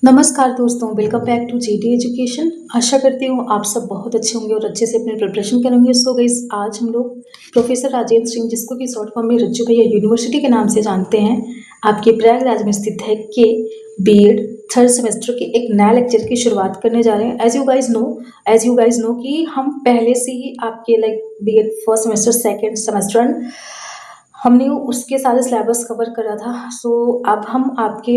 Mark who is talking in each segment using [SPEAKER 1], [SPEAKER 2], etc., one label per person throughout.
[SPEAKER 1] नमस्कार दोस्तों, welcome back to GD education. आशा करती हूँ आप सब बहुत अच्छे होंगे और अच्छे से अपनी प्रिपरेशन करेंगे। सो गाइस, आज हम लोग प्रोफेसर राजेंद्र सिंह, जिसको कि शॉर्ट फॉर्म में रज्जू भैया यूनिवर्सिटी के नाम से जानते हैं, आपके प्रयागराज में स्थित है, के बीएड थर्ड सेमेस्टर के एक नया लेक्चर की शुरुआत करने जा रहे हैं। एज यू गाइज नो कि हम पहले से ही आपके BEd first semester, second semester हमने उसके सारे सिलेबस कवर करा था। सो अब हम आपके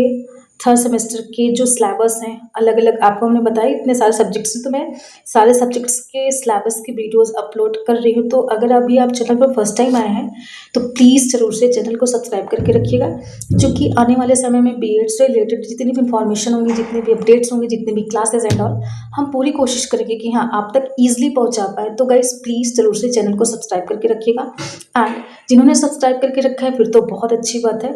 [SPEAKER 1] थर्ड सेमेस्टर के जो सिलेबस हैं, अलग अलग आपको हमने बताया, इतने सारे सब्जेक्ट्स हैं, तो मैं सारे सब्जेक्ट्स के सिलेबस की वीडियोस अपलोड कर रही हूँ। तो अगर अभी आप चैनल पर फर्स्ट टाइम आए हैं तो प्लीज़ ज़रूर से चैनल को सब्सक्राइब करके रखिएगा, क्योंकि आने वाले समय में बीएड से रिलेटेड जितनी भी इंफॉर्मेशन होंगी, जितने भी अपडेट्स होंगे, जितने भी क्लासेस एंड ऑल, हम पूरी कोशिश करेंगे कि हाँ आप तक ईजिली पहुँचा पाए। तो गाइज प्लीज़ ज़रूर से चैनल को सब्सक्राइब करके रखिएगा। एंड जिन्होंने सब्सक्राइब करके रखा है फिर तो बहुत अच्छी बात है।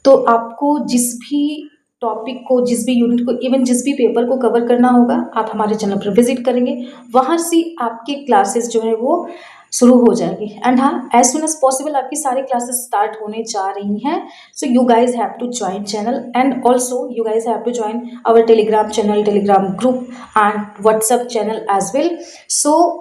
[SPEAKER 1] तो आपको जिस भी टॉपिक को, जिस भी यूनिट को, इवन जिस भी पेपर को कवर करना होगा, आप हमारे चैनल पर विजिट करेंगे, वहाँ से आपकी क्लासेस जो है वो शुरू हो जाएगी। एंड हाँ, एज सुन एज पॉसिबल आपकी सारी क्लासेस स्टार्ट होने जा रही हैं। So you guys have to join channel and also you guys have to join our Telegram channel, Telegram group and WhatsApp channel as well. So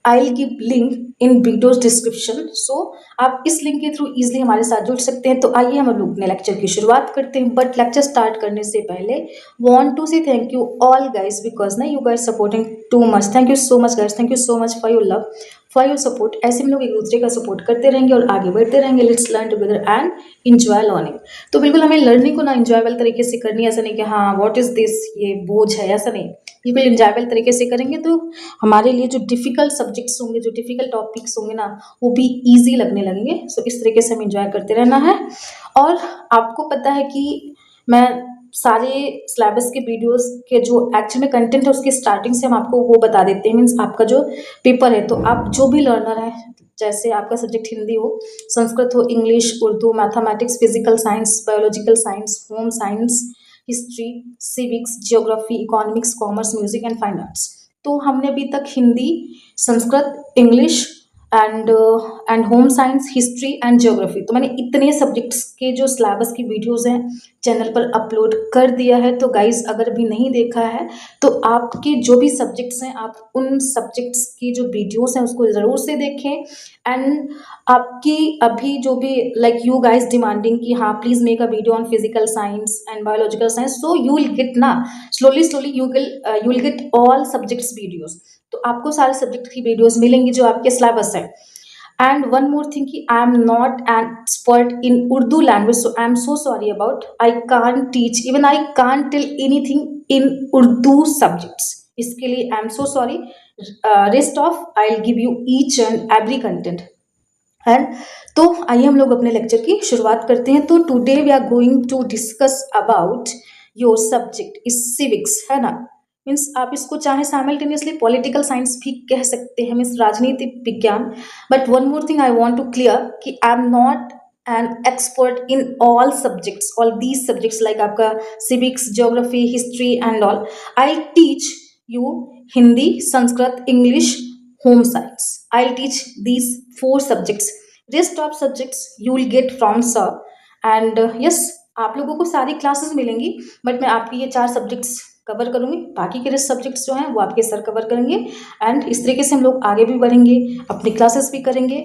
[SPEAKER 1] I will give link in videos description. So आप इस link के through easily हमारे साथ जुड़ सकते हैं। तो आइए हम लोग अपने लेक्चर की शुरुआत करते हैं। बट लेक्चर स्टार्ट करने से पहले want to say thank you all guys, because ना you guys supporting too much. Thank you so much guys, thank you so much for your love, for your support. ऐसे हम लोग एक दूसरे का सपोर्ट करते रहेंगे और आगे बढ़ते रहेंगे। Let's learn together and enjoy learning. तो बिल्कुल हमें लर्निंग को ना इंजॉयबल तरीके से करनी है। ऐसा नहीं कि हाँ व्हाट इज दिस, ये बोझ है, ऐसा नहीं। बिल्कुल इंजॉयबल तरीके से करेंगे तो हमारे लिए जो डिफिकल्ट सब्जेक्ट्स होंगे, जो डिफिकल्ट टॉपिक्स होंगे ना, वो भी ईजी लगने लगेंगे। सो इस तरीके से हमें इंजॉय करते रहना है। और आपको पता है कि मैं सारे सिलेबस के वीडियोस के जो एक्चुअल में कंटेंट है उसके स्टार्टिंग से हम आपको वो बता देते हैं। मीन्स आपका जो पेपर है, तो आप जो भी लर्नर है, जैसे आपका सब्जेक्ट हिंदी हो, संस्कृत हो, English, Urdu, mathematics, physical science, biological science, home science, history, civics, geography, economics, commerce, music and fine arts. तो हमने अभी तक Hindi, Sanskrit, English and home science, history and geography, तो मैंने इतने सब्जेक्ट्स के जो सिलेबस की वीडियोस हैं चैनल पर अपलोड कर दिया है। तो गाइज अगर अभी नहीं देखा है तो आपके जो भी सब्जेक्ट्स हैं, आप उन सब्जेक्ट्स की जो वीडियोस हैं उसको ज़रूर से देखें। एंड आपकी अभी जो भी यू गाइज डिमांडिंग कि हाँ please make a video on physical science and biological science, so you will get ना slowly you will get all subjects videos. तो आपको सारे सब्जेक्ट की वीडियोस मिलेंगी जो आपके सिलेबस है। एंड वन मोर थिंग कि I am not an expert in Urdu language, so I am so sorry about, I can't teach, even I can't tell anything in Urdu subjects. इसके लिए I am so sorry. Rest of I will give you each and every content. And तो आइए हम लोग अपने lecture की शुरुआत करते हैं। तो today we are going to discuss about your subject is civics, है ना। मीन्स आप इसको चाहे साइमल्टेनियसली पॉलिटिकल साइंस भी कह सकते हैं, मीन्स राजनीतिक विज्ञान। But one more thing I want to clear कि I am not an expert in all subjects, all these subjects like आपका civics, geography, history and all. I teach you Hindi, Sanskrit, English, home science. I'll teach these 4 subjects. Rest of subjects you will get from sir. And yes, आप लोगों को सारी classes मिलेंगी, but मैं आपकी ये 4 subjects cover करूंगी। बाकी के रेस्ट सब्जेक्ट्स जो हैं वो आपके सर कवर करेंगे। एंड इस तरीके से हम लोग आगे भी बढ़ेंगे, अपनी क्लासेस भी करेंगे।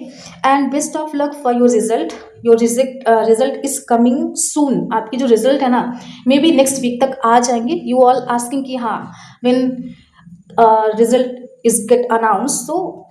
[SPEAKER 1] And best of luck for your result. Your result is coming soon. आपकी जो रिजल्ट है ना, मे बी नेक्स्ट वीक तक आ जाएंगे। यू ऑल आस्किंग कि हाँ when result is get announce, तो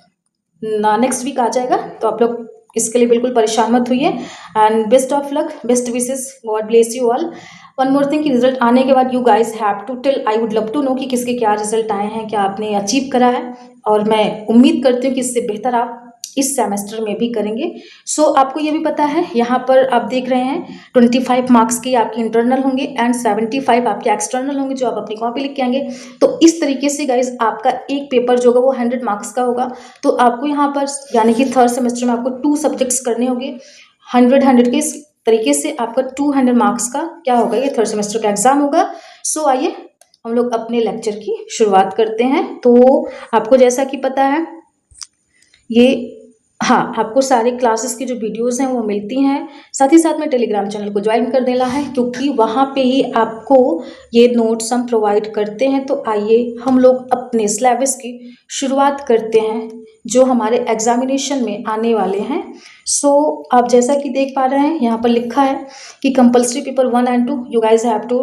[SPEAKER 1] नेक्स्ट वीक आ जाएगा। तो आप लोग इसके लिए बिल्कुल परेशान मत होइए। And best of luck, best wishes, God bless you all. One more thing कि रिजल्ट आने के बाद you guys have to tell, I would love to know कि किसके क्या रिजल्ट आए हैं, क्या आपने अचीव करा है। और मैं उम्मीद करती हूँ कि इससे बेहतर आप इस सेमेस्टर में भी करेंगे। सो आपको ये भी पता है, यहाँ पर आप देख रहे हैं 25 मार्क्स के आपके इंटरनल होंगे एंड 75 आपके एक्सटर्नल होंगे, जो आप अपनी कॉपी लिख के आएंगे। तो इस तरीके से गाइज आपका एक पेपर जो होगा वो 100 मार्क्स का होगा। तो आपको यहाँ पर यानी कि थर्ड सेमेस्टर में आपको 2 सब्जेक्ट्स करने होंगे 100 के। इस तरीके से आपका 200 मार्क्स का क्या होगा, ये थर्ड सेमेस्टर का एग्जाम होगा। सो आइए हम लोग अपने लेक्चर की शुरुआत करते हैं। तो आपको जैसा कि पता है, ये हाँ, आपको सारे क्लासेस की जो वीडियोज़ हैं वो मिलती हैं। साथ ही साथ में टेलीग्राम चैनल को जॉइन कर देना है, क्योंकि वहाँ पे ही आपको ये नोट्स हम प्रोवाइड करते हैं। तो आइए हम लोग अपने सिलेबस की शुरुआत करते हैं, जो हमारे एग्जामिनेशन में आने वाले हैं। सो आप जैसा कि देख पा रहे हैं, यहाँ पर लिखा है कि compulsory paper 1 and 2 you guys have to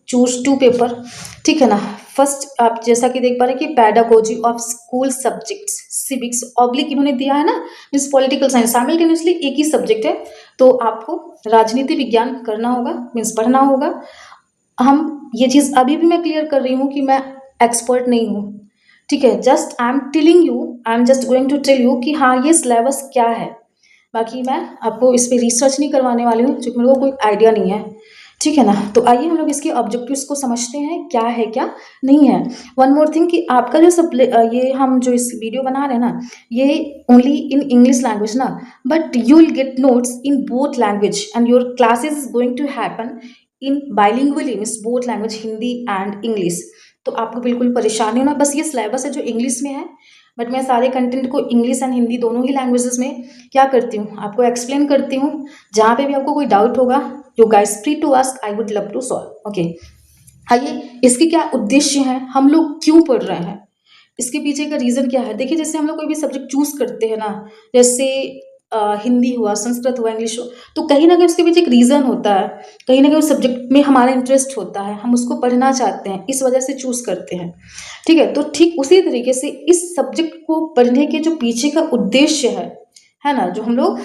[SPEAKER 1] choose 2 paper, ठीक है ना। फर्स्ट आप जैसा कि देख पा रहे हैं कि pedagogy of school subjects civics oblique इन्होंने दिया है ना, मीन्स पॉलिटिकल साइंस साइमल्टेनियसली एक ही सब्जेक्ट है। तो आपको राजनीति विज्ञान करना होगा, मीन्स पढ़ना होगा। हम ये चीज़ अभी भी मैं क्लियर कर रही हूँ कि मैं एक्सपर्ट नहीं हूँ, ठीक है। Just I am telling you, I am just going to tell you कि हाँ ये सिलेबस क्या है। बाकी मैं आपको इस पर रिसर्च नहीं करवाने वाली हूँ, क्योंकि मेरे को कोई आइडिया नहीं है, ठीक है ना। तो आइए हम लोग इसके ऑब्जेक्टिव्स को समझते हैं, क्या है क्या नहीं है। वन मोर थिंग कि आपका जो सब ये हम जो इस वीडियो बना रहे हैं ना, ये ओनली इन इंग्लिश लैंग्वेज ना, but you will get notes in both language and your classes is going to happen in bilingually, means both language Hindi and English. तो आपको बिल्कुल परेशान नहीं होना। बस ये सिलेबस है जो इंग्लिश में है, बट मैं सारे कंटेंट को इंग्लिश एंड हिंदी दोनों ही लैंग्वेजेस में क्या करती हूँ, आपको एक्सप्लेन करती हूँ। जहाँ पे भी आपको कोई डाउट होगा, you guys free to ask, I would love to solve. Okay, आइए इसके क्या उद्देश्य हैं, हम लोग क्यों पढ़ रहे हैं, इसके पीछे का रीज़न क्या है। देखिए, जैसे हम लोग कोई भी सब्जेक्ट चूज करते हैं ना, जैसे हिंदी हुआ, संस्कृत हुआ, इंग्लिश हो, तो कहीं ना कहीं उसके पीछे एक रीज़न होता है। कहीं ना कहीं उस सब्जेक्ट में हमारा इंटरेस्ट होता है, हम उसको पढ़ना चाहते हैं, इस वजह से चूज करते हैं, ठीक है। तो ठीक उसी तरीके से इस सब्जेक्ट को पढ़ने के जो पीछे का उद्देश्य है ना, जो हम लोग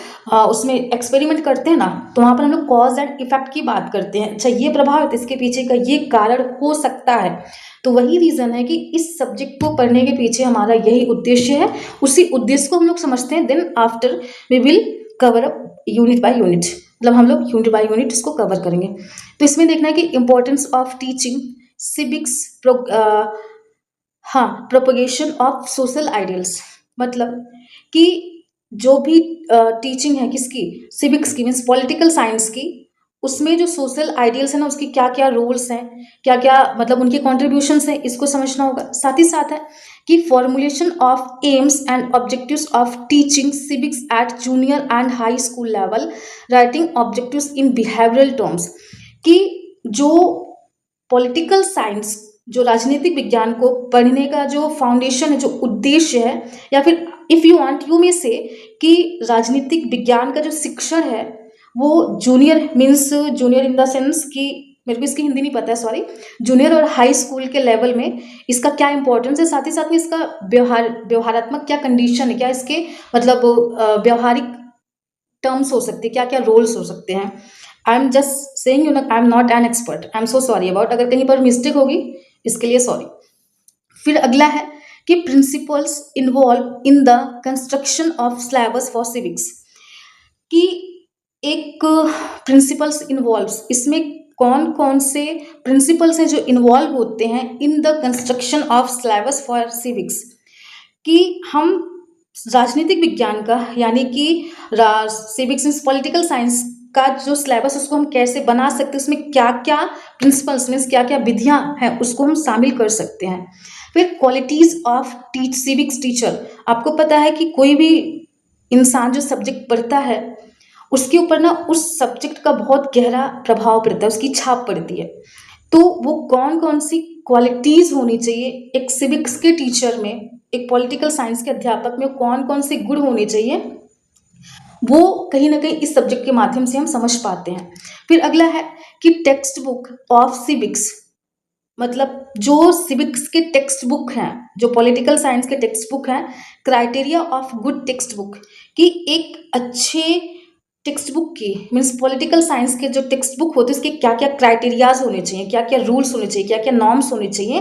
[SPEAKER 1] उसमें एक्सपेरिमेंट करते हैं ना, तो वहाँ पर हम लोग कॉज एंड इफेक्ट की बात करते हैं। अच्छा, ये प्रभाव है, इसके पीछे का ये कारण हो सकता है। तो वही रीज़न है कि इस सब्जेक्ट को पढ़ने के पीछे हमारा यही उद्देश्य है। उसी उद्देश्य को हम लोग समझते हैं, then after we will cover up unit by unit, मतलब हम लोग यूनिट बाय यूनिट इसको कवर करेंगे। तो इसमें देखना है कि इम्पोर्टेंस ऑफ टीचिंग सिविक्स, हाँ, प्रोपगेशन ऑफ सोशल आइडियल्स, मतलब कि जो भी टीचिंग है किसकी, सिविक्स की, मीन्स पॉलिटिकल साइंस की, उसमें जो सोशल आइडियल्स है ना, उसकी क्या क्या रोल्स हैं, क्या क्या मतलब उनके कॉन्ट्रीब्यूशंस हैं, इसको समझना होगा। साथ ही साथ है कि formulation of aims and objectives of teaching civics at junior and high school level, writing objectives in behavioural terms, कि जो पॉलिटिकल साइंस, जो राजनीतिक विज्ञान को पढ़ने का जो फाउंडेशन है, जो उद्देश्य है, या फिर इफ़ यू वांट यू में से कि राजनीतिक विज्ञान का जो शिक्षण है वो junior, means junior in the sense कि मेरे को इसकी हिंदी नहीं पता है, सॉरी, जूनियर और हाई स्कूल के लेवल में इसका क्या इंपॉर्टेंस है, साथ ही साथ में इसका व्यवहारात्मक क्या कंडीशन है, क्या इसके मतलब व्यवहारिक टर्म्स हो सकते हैं, क्या क्या रोल्स हो सकते हैं। आई am just saying you know, I am not an expert, I am so sorry about, अगर कहीं पर मिस्टेक होगी इसके लिए सॉरी। फिर अगला है कि principles involve in the construction of syllabus for civics, कि एक प्रिंसिपल्स इन्वॉल्व्स, इसमें कौन कौन से प्रिंसिपल्स हैं जो इन्वॉल्व होते हैं in the construction of syllabus for civics, कि हम राजनीतिक विज्ञान का, यानी कि सिविक्स मीन्स पॉलिटिकल साइंस का जो सिलेबस उसको हम कैसे बना सकते हैं, उसमें क्या क्या प्रिंसिपल्स मीन्स क्या क्या विधियां हैं उसको हम शामिल कर सकते हैं। फिर क्वालिटीज ऑफ सिविक्स टीचर, आपको पता है कि कोई भी इंसान जो सब्जेक्ट पढ़ता है उसके ऊपर ना उस सब्जेक्ट का बहुत गहरा प्रभाव पड़ता है, उसकी छाप पड़ती है। तो वो कौन कौन सी क्वालिटीज होनी चाहिए एक सिविक्स के टीचर में, एक पॉलिटिकल साइंस के अध्यापक में कौन कौन से गुण होने चाहिए, वो कहीं ना कहीं इस सब्जेक्ट के माध्यम से हम समझ पाते हैं। फिर अगला है कि टेक्स्ट बुक ऑफ सिविक्स, मतलब जो सिविक्स के टेक्स्ट बुक हैं, जो पॉलिटिकल साइंस के टेक्स्ट बुक हैं, criteria of good text book, कि एक अच्छे टेक्स्ट बुक की, मीन्स पॉलिटिकल साइंस के जो टेक्स्ट बुक होते हैं उसके क्या क्या क्राइटेरियाज होने चाहिए, क्या क्या रूल्स होने चाहिए, क्या क्या नॉर्म्स होने चाहिए,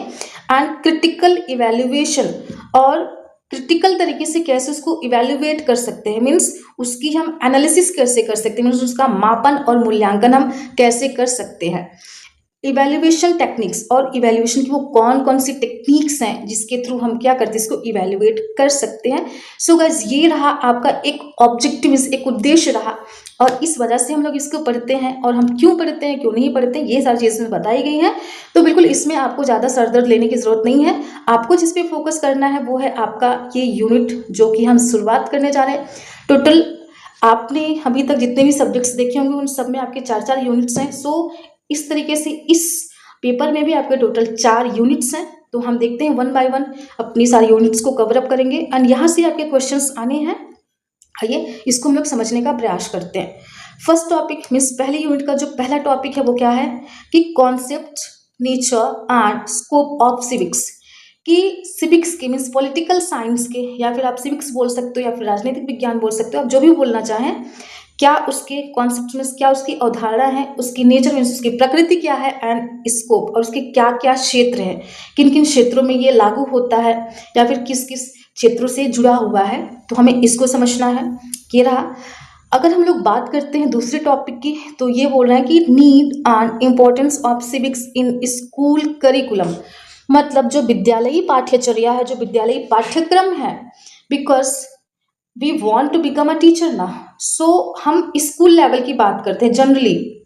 [SPEAKER 1] एंड क्रिटिकल इवेल्युएशन, और क्रिटिकल तरीके से कैसे उसको इवेल्युएट कर सकते हैं, मीन्स उसकी हम एनालिसिस कैसे कर सकते हैं, मीन्स उसका मापन और मूल्यांकन हम कैसे कर सकते हैं। इवैल्यूएशन टेक्निक्स और इवैल्यूएशन की वो कौन कौन सी टेक्निक्स हैं जिसके थ्रू हम क्या करते हैं, इसको इवैल्यूएट कर सकते हैं। सो गाइस, ये रहा आपका एक ऑब्जेक्टिव, एक उद्देश्य रहा, और इस वजह से हम लोग इसको पढ़ते हैं, और हम क्यों पढ़ते हैं, क्यों नहीं पढ़ते हैं, ये सारी चीज़ें बताई गई हैं। तो बिल्कुल इसमें आपको ज़्यादा सरदर्द लेने की ज़रूरत नहीं है। आपको जिस पे फोकस करना है वो है आपका ये यूनिट जो कि हम शुरुआत करने जा रहे हैं। टोटल आपने अभी तक जितने भी सब्जेक्ट्स देखे होंगे उन सब में आपके 4-4 यूनिट्स हैं। सो इस तरीके से इस पेपर में भी आपके टोटल 4 यूनिट्स हैं। तो हम देखते हैं वन बाय वन अपनी सारी यूनिट्स को कवर अप करेंगे, एंड यहाँ से आपके क्वेश्चंस आने हैं। आइए इसको हम लोग समझने का प्रयास करते हैं। फर्स्ट टॉपिक मीन्स पहले यूनिट का जो पहला टॉपिक है वो क्या है कि concept, nature and scope of civics. कि सिविक्स के मीन्स पॉलिटिकल साइंस के, या फिर आप सिविक्स बोल सकते हो या फिर राजनीतिक विज्ञान बोल सकते हो, आप जो भी बोलना चाहें, क्या उसके कॉन्सेप्ट मीन्स क्या उसकी अवधारणा है, उसकी नेचर मीन्स उसकी प्रकृति क्या है, एंड स्कोप और उसके क्या क्या क्षेत्र हैं, किन किन क्षेत्रों में ये लागू होता है या फिर किस किस क्षेत्रों से जुड़ा हुआ है, तो हमें इसको समझना है। ये रहा। अगर हम लोग बात करते हैं दूसरे टॉपिक की, तो ये बोल रहे हैं कि need and importance of civics in school curriculum. मतलब जो विद्यालयी पाठ्यचर्या है, जो विद्यालयी पाठ्यक्रम है, because we want to become a teacher ना, सो हम स्कूल लेवल की बात करते हैं जनरली।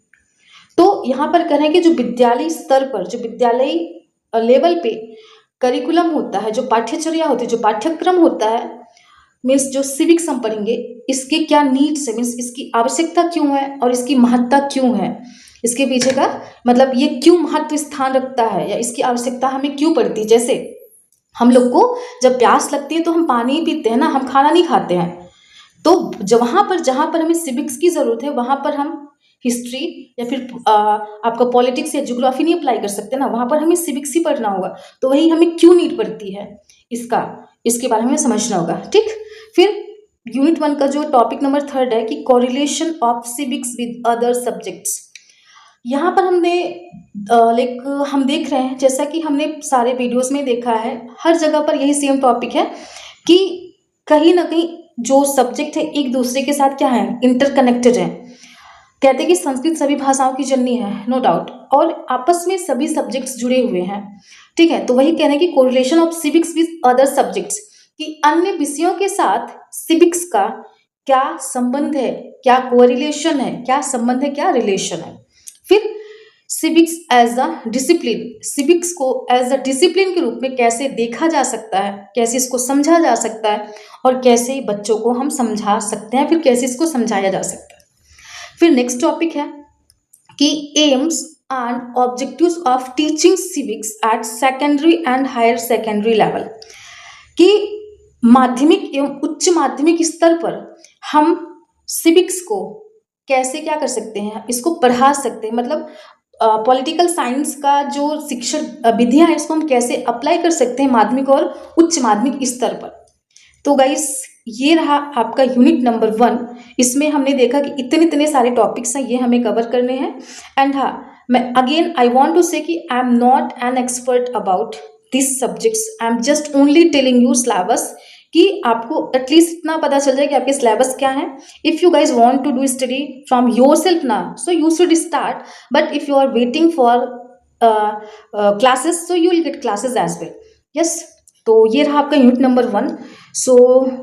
[SPEAKER 1] तो यहाँ पर कह रहे हैं कि जो विद्यालय स्तर पर, जो विद्यालय लेवल पे करिकुलम होता है, जो पाठ्यचर्या होती है, जो पाठ्यक्रम होता है, मीन्स जो सिविक्स हम पढ़ेंगे, इसके क्या नीड्स है, मीन्स इसकी आवश्यकता क्यों है और इसकी महत्ता क्यों है, इसके पीछे का मतलब ये क्यों महत्व स्थान रखता है या इसकी आवश्यकता हमें क्यों पड़ती है। जैसे हम लोग को जब प्यास लगती है तो हम पानी ही पीते हैं ना, हम खाना नहीं खाते हैं। तो जहाँ पर हमें सिविक्स की ज़रूरत है वहाँ पर हम हिस्ट्री या फिर आपका पॉलिटिक्स या ज्योग्राफी नहीं अप्लाई कर सकते ना, वहाँ पर हमें सिविक्स ही पढ़ना होगा। तो वही हमें क्यों नीड पड़ती है इसके बारे में समझना होगा। ठीक, फिर यूनिट 1 का जो टॉपिक नंबर 3 है कि correlation of civics with other subjects. यहाँ पर हम देख रहे हैं, जैसा कि हमने सारे वीडियोस में देखा है, हर जगह पर यही सेम टॉपिक है कि कहीं ना कहीं जो सब्जेक्ट है एक दूसरे के साथ क्या है, इंटरकनेक्टेड है। कहते हैं कि संस्कृत सभी भाषाओं की जननी है, नो डाउट, और आपस में सभी सब्जेक्ट्स जुड़े हुए हैं। ठीक है, तो वही कह रहे हैं कि correlation of civics with other subjects, कि अन्य विषयों के साथ सिविक्स का क्या संबंध है, क्या कोरिलेशन है, क्या संबंध है, क्या रिलेशन है। फिर civics as a discipline, civics को एज अ डिसिप्लिन के रूप में कैसे देखा जा सकता है, कैसे इसको समझा जा सकता है, और कैसे बच्चों को हम समझा सकते हैं, फिर कैसे इसको समझाया जा सकता है। फिर नेक्स्ट टॉपिक है कि aims and objectives of teaching civics at secondary and higher secondary level. कि माध्यमिक एवं उच्च माध्यमिक स्तर पर हम सिविक्स को कैसे क्या कर सकते हैं, इसको पढ़ा सकते हैं। मतलब पॉलिटिकल साइंस का जो शिक्षण विधियां है, इसको हम कैसे अप्लाई कर सकते हैं माध्यमिक और उच्च माध्यमिक स्तर पर। तो गाइस, ये रहा आपका यूनिट नंबर 1। इसमें हमने देखा कि इतने सारे टॉपिक्स हैं, ये हमें कवर करने हैं। एंड हाँ, मैं अगेन आई वांट टू से कि I am not an expert about this subjects, I am just only telling you syllabus, कि आपको एटलीस्ट इतना पता चल जाए कि आपके सिलेबस क्या है। If you guys want to do study from yourself ना, so you should start, but if you are waiting for classes, so you will get classes as well. Yes, तो ये रहा आपका unit number 1। So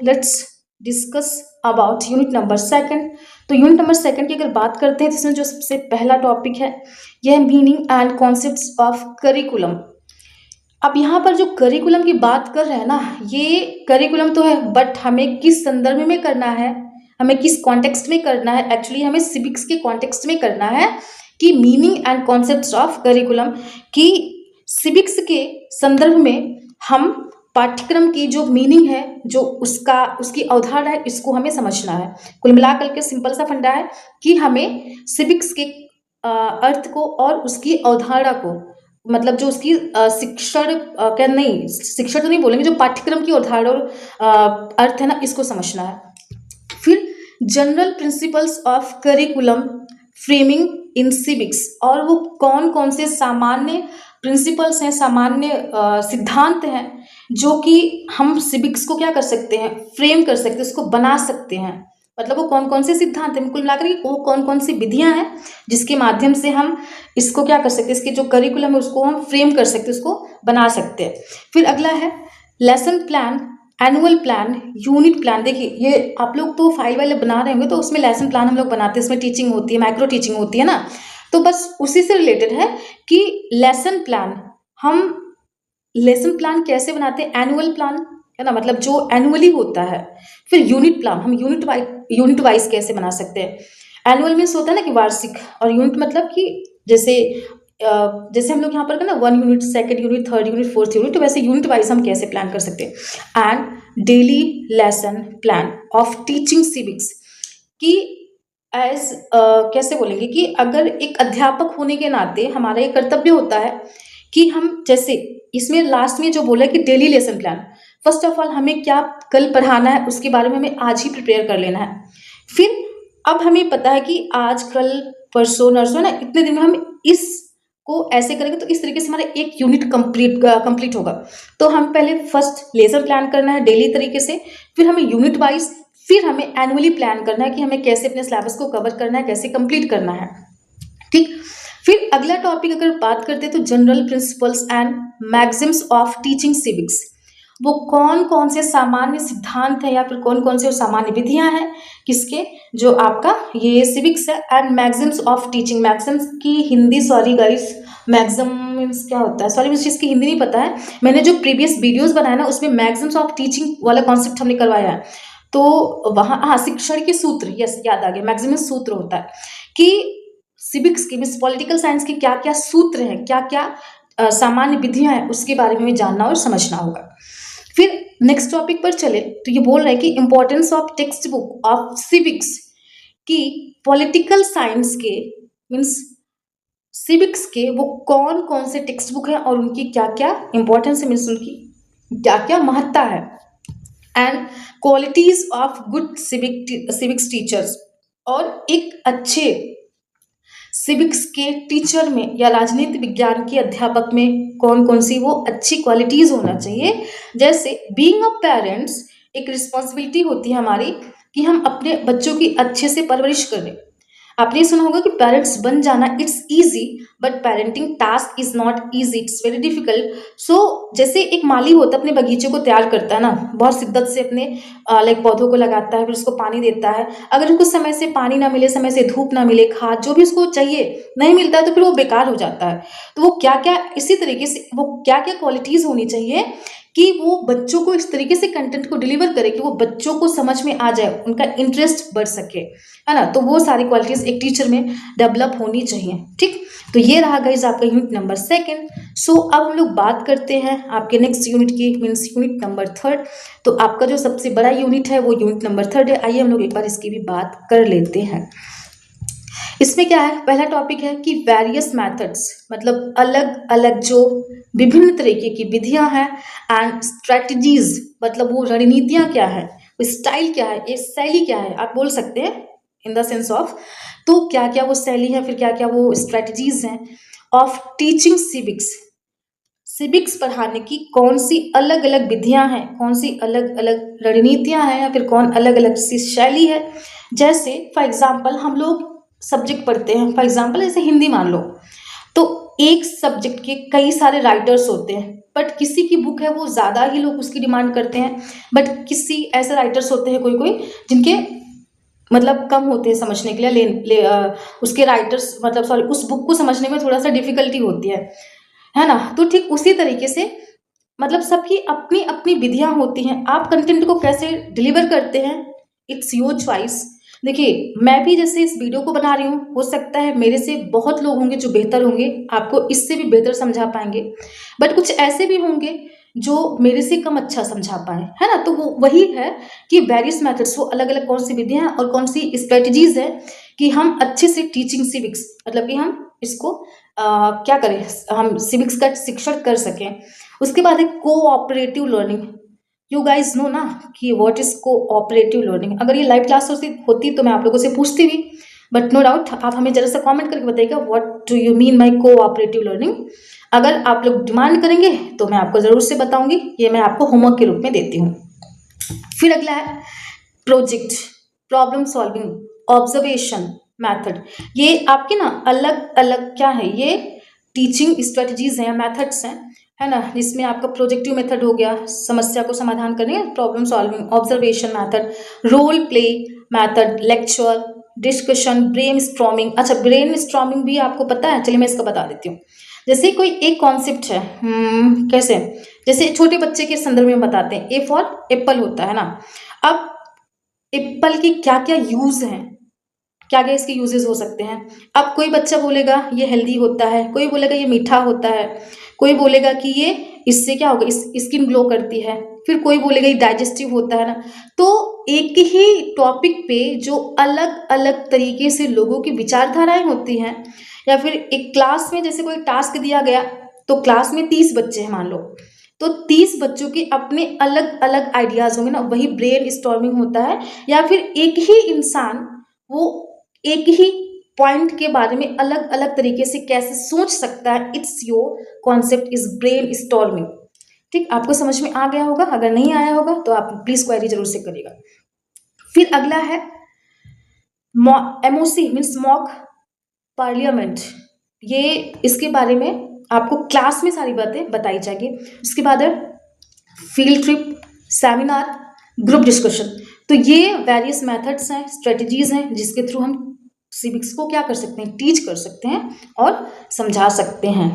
[SPEAKER 1] let's discuss about unit number 2। तो unit number 2 की अगर बात करते हैं तो इसमें जो सबसे पहला टॉपिक है यह है meaning and concepts of curriculum. अब यहाँ पर जो करिकुलम की बात कर रहे हैं ना, ये करिकुलम तो है, बट हमें किस संदर्भ में करना है, हमें किस कॉन्टेक्स्ट में करना है, एक्चुअली हमें सिविक्स के कॉन्टेक्स्ट में करना है। कि meaning and concepts of curriculum, कि सिविक्स के संदर्भ में हम पाठ्यक्रम की जो मीनिंग है, जो उसकी अवधारणा है, इसको हमें समझना है। कुल मिलाकर के सिंपल सा फंडा है कि हमें सिविक्स के अर्थ को और उसकी अवधारणा को, मतलब जो उसकी शिक्षण क्या नहीं, शिक्षण तो नहीं बोलेंगे, जो पाठ्यक्रम की अवधारणा और अर्थ है ना, इसको समझना है। फिर general principles of curriculum framing in civics, और वो कौन कौन से सामान्य प्रिंसिपल्स हैं, सामान्य सिद्धांत हैं जो कि हम सिविक्स को क्या कर सकते हैं, फ्रेम कर सकते हैं, उसको बना सकते हैं। मतलब वो कौन कौन से सिद्धांत हैं, कुल मिलाकर के वो कौन कौन सी विधियां हैं जिसके माध्यम से हम इसको क्या कर सकते हैं, इसके जो करिकुलम है उसको हम फ्रेम कर सकते हैं, उसको बना सकते हैं। फिर अगला है lesson plan, annual plan, unit plan. देखिए ये आप लोग तो फाइल वाइल बना रहे होंगे तो उसमें लेसन प्लान हम लोग बनाते हैं, उसमें टीचिंग होती है, माइक्रो टीचिंग होती है ना, तो बस उसी से रिलेटेड है कि लेसन प्लान हम लेसन प्लान कैसे बनाते हैं, एनुअल प्लान है ना, मतलब जो एनुअली होता है। फिर यूनिट प्लान हम यूनिट वाइज कैसे बना सकते हैं। एनुअल मीन्स होता है ना कि वार्षिक, और यूनिट मतलब कि जैसे जैसे हम लोग यहाँ पर ना 1 unit, second unit, third unit, fourth unit, तो वैसे यूनिट वाइज हम कैसे प्लान कर सकते हैं। And daily lesson plan of teaching civics कि एज कैसे बोलेंगे कि अगर एक अध्यापक होने के नाते हमारा ये कर्तव्य होता है कि हम जैसे इसमें लास्ट में जो बोला है कि daily lesson plan, first of all हमें क्या कल पढ़ाना है उसके बारे में हमें आज ही प्रिपेयर कर लेना है। फिर अब हमें पता है कि आज कल परसों नरसों ना इतने दिन में हम इस को ऐसे करेंगे तो इस तरीके से हमारा एक यूनिट कंप्लीट होगा। तो हम पहले फर्स्ट लेसन प्लान करना है डेली तरीके से, फिर हमें यूनिट वाइज, फिर हमें एनुअली प्लान करना है कि हमें कैसे अपने सिलेबस को कवर करना है, कैसे कंप्लीट करना है। ठीक, फिर अगला टॉपिक अगर बात करते हैं तो general principles and maxims of teaching civics. वो कौन कौन से सामान्य सिद्धांत हैं या फिर कौन कौन से सामान्य विधियां हैं किसके, जो आपका ये सिविक्स है। And maxims of teaching, maxims की Hindi, sorry guys, maxim means क्या होता है, सॉरी मुझे इसकी हिंदी नहीं पता है। मैंने जो प्रीवियस वीडियोस बनाया ना उसमें मैक्सिम्स ऑफ टीचिंग वाला कॉन्सेप्ट हमने करवाया है, तो वहाँ हाँ शिक्षण के सूत्र, यस याद आ गया, मैक्सिमम सूत्र होता है कि सिविक्स की मीन्स पॉलिटिकल साइंस के क्या क्या सूत्र हैं, क्या क्या सामान्य विधियां हैं, उसके बारे में हमें जानना और समझना होगा। फिर नेक्स्ट टॉपिक पर चले तो ये बोल रहा है कि importance of text book of civics, कि पॉलिटिकल साइंस के मीन्स सिविक्स के वो कौन कौन से टेक्स्ट बुक हैं और उनकी क्या क्या इंपॉर्टेंस है, मीन्स उनकी क्या क्या महत्ता है। And qualities of good civics teachers, और एक अच्छे सिविक्स के टीचर में या राजनीति विज्ञान के अध्यापक में कौन कौन सी वो अच्छी क्वालिटीज होना चाहिए। जैसे बीइंग अ पेरेंट्स, एक रिस्पॉन्सिबिलिटी होती है हमारी कि हम अपने बच्चों की अच्छे से परवरिश करें। आपने सुना होगा कि पेरेंट्स बन जाना it's easy, but parenting task is not easy, it's very difficult. So जैसे एक माली होता है अपने बगीचे को तैयार करता है ना, बहुत शिद्दत से अपने लाइक पौधों को लगाता है, फिर उसको पानी देता है। अगर उसको समय से पानी ना मिले, समय से धूप ना मिले, खाद जो भी उसको चाहिए नहीं मिलता है तो फिर वो बेकार हो जाता है। तो वो क्या क्या इसी तरीके से वो क्या क्या क्वालिटीज होनी चाहिए कि वो बच्चों को इस तरीके से कंटेंट को डिलीवर करे कि वो बच्चों को समझ में आ जाए, उनका इंटरेस्ट बढ़ सके, है ना। तो वो सारी क्वालिटीज एक टीचर में डेवलप होनी चाहिए। ठीक, तो ये रहा गाइज आपका यूनिट नंबर सेकंड। सो अब हम लोग बात करते हैं आपके नेक्स्ट यूनिट की, मीन्स यूनिट नंबर थर्ड। तो आपका जो सबसे बड़ा यूनिट है वो यूनिट नंबर थर्ड है। आइए हम लोग एक बार इसकी भी बात कर लेते हैं। इसमें क्या है, पहला टॉपिक है कि वेरियस मेथड्स, मतलब अलग अलग जो विभिन्न तरीके की विधियां हैं, एंड स्ट्रेटजीज, मतलब वो रणनीतियां क्या है, स्टाइल क्या है, ये शैली क्या है, आप बोल सकते हैं इन द सेंस ऑफ। तो क्या क्या वो शैली है, फिर क्या क्या वो स्ट्रेटजीज हैं ऑफ टीचिंग सिविक्स। सिविक्स पढ़ाने की कौन सी अलग अलग विधियां हैं, कौन सी अलग अलग रणनीतियां हैं, या फिर कौन अलग अलग सी शैली है। जैसे फॉर एग्जाम्पल हम लोग सब्जेक्ट पढ़ते हैं, फॉर एग्जाम्पल जैसे हिंदी मान लो, तो एक सब्जेक्ट के कई सारे राइटर्स होते हैं, बट किसी की बुक है वो ज़्यादा ही लोग उसकी डिमांड करते हैं, बट किसी ऐसे राइटर्स होते हैं कोई कोई जिनके मतलब कम होते हैं समझने के लिए, उसके राइटर्स मतलब सॉरी उस बुक को समझने में थोड़ा सा डिफिकल्टी होती है ना। तो ठीक उसी तरीके से मतलब सबकी अपनी अपनी विधियां होती हैं, आप कंटेंट को कैसे डिलीवर करते हैं इट्स योर चॉइस। देखिए मैं भी जैसे इस वीडियो को बना रही हूँ, हो सकता है मेरे से बहुत लोग होंगे जो बेहतर होंगे, आपको इससे भी बेहतर समझा पाएंगे, बट कुछ ऐसे भी होंगे जो मेरे से कम अच्छा समझा पाए, है ना। तो वो वही है कि वेरियस मेथड्स, वो अलग अलग कौन सी विधियां और कौन सी स्ट्रेटजीज है कि हम अच्छे से टीचिंग सिविक्स, मतलब कि हम इसको क्या करें, हम सिविक्स का शिक्षण कर सकें। उसके बाद है cooperative learning. You guys know ना कि व्हाट इज कोऑपरेटिव लर्निंग। अगर ये लाइव क्लास होती तो मैं आप लोगों से पूछती भी, बट नो डाउट आप हमें जरा सा कमेंट करके बताइएगा what do you mean by cooperative learning. अगर आप लोग डिमांड करेंगे तो मैं आपको ज़रूर से बताऊंगी, ये मैं आपको होमवर्क के रूप में देती हूँ। फिर अगला है project. Problem solving, observation method, ये आपके ना अलग अलग क्या है, ये टीचिंग स्ट्रेटजीज हैं, मेथड्स हैं, है ना, जिसमें आपका प्रोजेक्टिव मेथड हो गया, समस्या को समाधान करने, problem solving, observation method, role play method, lecture, discussion, brainstorming. अच्छा, ब्रेन स्ट्रॉमिंग भी आपको पता है, चलिए मैं इसका बता देती हूँ। जैसे कोई एक कॉन्सेप्ट है, कैसे, जैसे छोटे बच्चे के संदर्भ में बताते हैं, ए फॉर एप्पल होता है ना। अब एप्पल के क्या क्या यूज हैं, क्या क्या इसके यूजेस हो सकते हैं। अब कोई बच्चा बोलेगा ये हेल्दी होता है, कोई बोलेगा ये मीठा होता है, कोई बोलेगा कि ये इससे क्या होगा, इस स्किन ग्लो करती है, फिर कोई बोलेगा ये डाइजेस्टिव होता है ना। तो एक ही टॉपिक पे जो अलग अलग तरीके से लोगों की विचारधाराएं होती हैं, या फिर एक क्लास में जैसे कोई टास्क दिया गया, तो क्लास में 30 बच्चे हैं मान लो, तो 30 बच्चों के अपने अलग अलग आइडियाज होंगे ना, वही ब्रेन स्टॉर्मिंग होता है। या फिर एक ही इंसान वो एक ही पॉइंट के बारे में अलग अलग तरीके से कैसे सोच सकता है, it's your concept is brain storming. ठीक, आपको समझ में आ गया होगा, अगर नहीं आया होगा तो आप प्लीज क्वेरी जरूर से करिएगा। फिर अगला है एमओसी मीन्स मॉक पार्लियामेंट, ये इसके बारे में आपको क्लास में सारी बातें बताई जाएगी। उसके बाद है field trip, seminar, group discussion. तो ये वेरियस मेथड्स हैं, स्ट्रेटजीज हैं, जिसके थ्रू हम सिविक्स को क्या कर सकते हैं, टीच कर सकते हैं और समझा सकते हैं।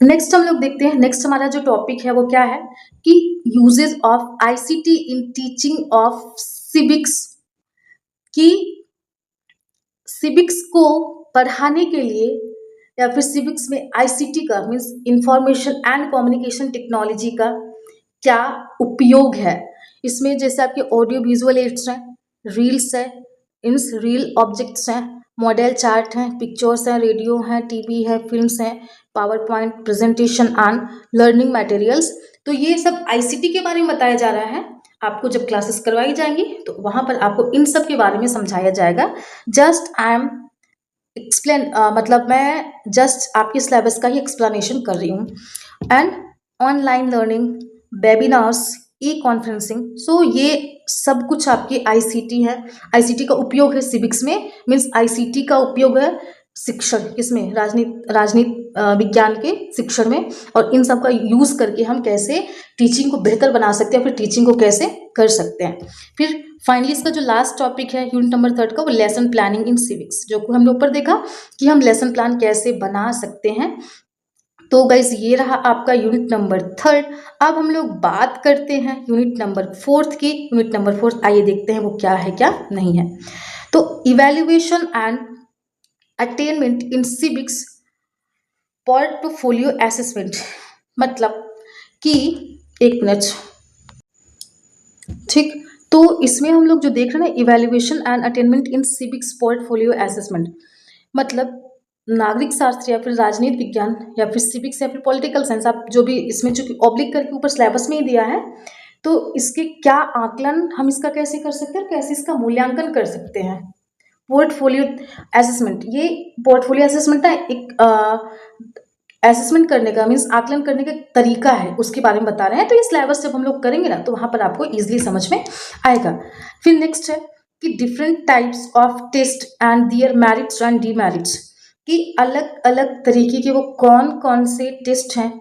[SPEAKER 1] नेक्स्ट हम लोग देखते हैं, नेक्स्ट हमारा जो टॉपिक है वो क्या है कि uses of ICT in teaching of civics, कि सिविक्स को पढ़ाने के लिए या फिर सिविक्स में आईसीटी का means information and communication technology का क्या उपयोग है। इसमें जैसे आपके ऑडियो विजुअल एड्स हैं, रील्स है, इंस रील ऑब्जेक्ट्स हैं, मॉडल चार्ट हैं, पिक्चर्स हैं, रेडियो हैं, टीवी है, फिल्म्स हैं, power point presentation and learning materials. तो ये सब आईसीटी के बारे में बताया जा रहा है। आपको जब क्लासेस करवाई जाएंगी तो वहां पर आपको इन सब के बारे में समझाया जाएगा। जस्ट आई एम एक्सप्लेन, मतलब मैं जस्ट आपके सिलेबस का ही एक्सप्लेनेशन कर रही हूँ। And online learning, webinars, e conferencing, so ये सब कुछ आपके आईसीटी है। आईसीटी का उपयोग है सिविक्स में, मीन्स आईसीटी का उपयोग है शिक्षण किसमें, राजनीति विज्ञान के शिक्षण में। और इन सब का यूज करके हम कैसे टीचिंग को बेहतर बना सकते हैं, फिर टीचिंग को कैसे कर सकते हैं। फिर फाइनली इसका जो लास्ट टॉपिक है यूनिट नंबर 3 का, वो लेसन प्लानिंग इन सिविक्स, जो हमने ऊपर देखा कि हम लेसन प्लान कैसे बना सकते हैं। तो गाइस ये रहा आपका यूनिट नंबर 3। अब हम लोग बात करते हैं यूनिट नंबर 4 की। यूनिट नंबर 4 आइए देखते हैं वो क्या है क्या नहीं है। तो evaluation and attainment in civics portfolio assessment, मतलब कि एक मिनट, ठीक, तो इसमें हम लोग जो देख रहे हैं ना, evaluation and attainment in civics portfolio assessment, मतलब नागरिक शास्त्र या फिर राजनीति विज्ञान या फिर सिविक्स या फिर पॉलिटिकल साइंस, आप जो भी इसमें चूंकि ऑब्लिक करके ऊपर सिलेबस में ही दिया है, तो इसके क्या आकलन हम इसका कैसे कर सकते हैं, कैसे इसका मूल्यांकन कर सकते हैं। पोर्टफोलियो असेसमेंट, ये पोर्टफोलियो असेसमेंट ना एक असेसमेंट करने का मीन्स आकलन करने का तरीका है, उसके बारे में बता रहे हैं। तो ये सिलेबस जब हम लोग करेंगे ना तो वहाँ पर आपको ईजिली समझ में आएगा। फिर नेक्स्ट है कि different types of test and their merits and demerits, कि अलग अलग तरीके के वो कौन कौन से टेस्ट हैं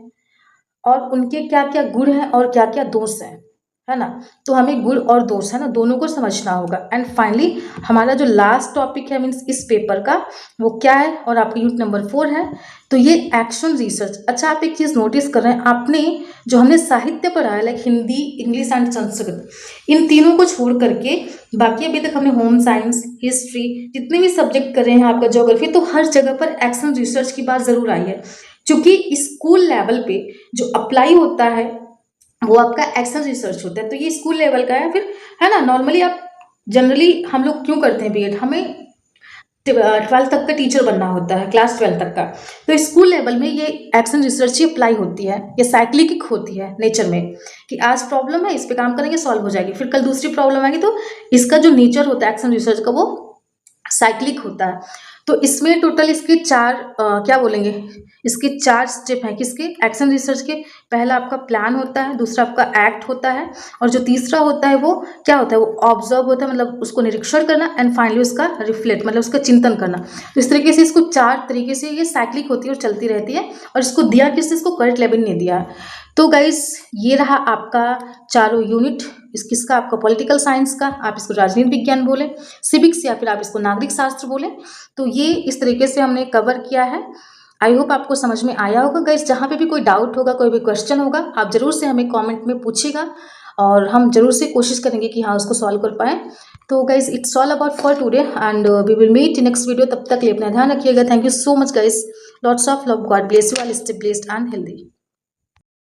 [SPEAKER 1] और उनके क्या क्या गुण हैं और क्या क्या दोष हैं, है ना। तो हमें गुण और दोष है ना दोनों को समझना होगा। एंड फाइनली हमारा जो लास्ट टॉपिक है मीन्स इस पेपर का, वो क्या है, और आपका यूनिट नंबर 4 है, तो ये एक्शन रिसर्च। अच्छा, आप एक चीज़ नोटिस कर रहे हैं, आपने जो हमने साहित्य पढ़ा है like Hindi, English and Sanskrit, इन तीनों को छोड़ करके बाकी अभी तक हमने होम साइंस, हिस्ट्री, जितने भी सब्जेक्ट कर रहे हैं, आपका ज्योग्राफी, तो हर जगह पर एक्शन रिसर्च की बात ज़रूर आई है। क्योंकि स्कूल लेवल पे जो अप्लाई होता है वो आपका एक्शन रिसर्च होता है, तो ये स्कूल लेवल का है। फिर है ना, नॉर्मली आप जनरली हम लोग क्यों करते हैं बीएड, हमें 12th तक का टीचर बनना होता है, क्लास 12 तक का, तो स्कूल लेवल में ये एक्शन रिसर्च ही अप्लाई होती है, ये साइक्लिक होती है नेचर में, कि आज प्रॉब्लम है, इस पे काम करेंगे, सॉल्व हो जाएगी, फिर कल दूसरी प्रॉब्लम आएगी। तो इसका जो नेचर होता है एक्शन रिसर्च का, वो साइक्लिक होता है। तो इसमें टोटल इसके चार क्या बोलेंगे, इसके चार स्टेप हैं किसके, एक्शन रिसर्च के। पहला आपका प्लान होता है, दूसरा आपका एक्ट होता है, और जो तीसरा होता है वो क्या होता है, वो ऑब्जर्व होता है, मतलब उसको निरीक्षण करना, एंड फाइनली उसका रिफ्लेक्ट मतलब उसका चिंतन करना। तो इस तरीके से इसको चार तरीके से ये साइक्लिक होती है और चलती रहती है। और इसको दिया किसने, इसको कर्ट लेविन ने दिया है। तो गाइस ये रहा आपका चारों यूनिट, किसका, आपका पॉलिटिकल साइंस का, आप इसको राजनीति विज्ञान बोले, सिविक्स या फिर आप इसको नागरिक शास्त्र बोले। तो ये इस तरीके से हमने कवर किया है। आई होप आपको समझ में आया होगा गाइस। जहाँ पे भी कोई डाउट होगा, कोई भी क्वेश्चन होगा, आप जरूर से हमें कमेंट में पूछिएगा और हम जरूर से कोशिश करेंगे कि हाँ उसको सॉल्व कर पाएँ। तो guys it's all about for today and we will meet in next video. तब तक के लिए अपना ध्यान रखिएगा। Thank you so much guys, lots of love, God bless you all, stay blessed and healthy.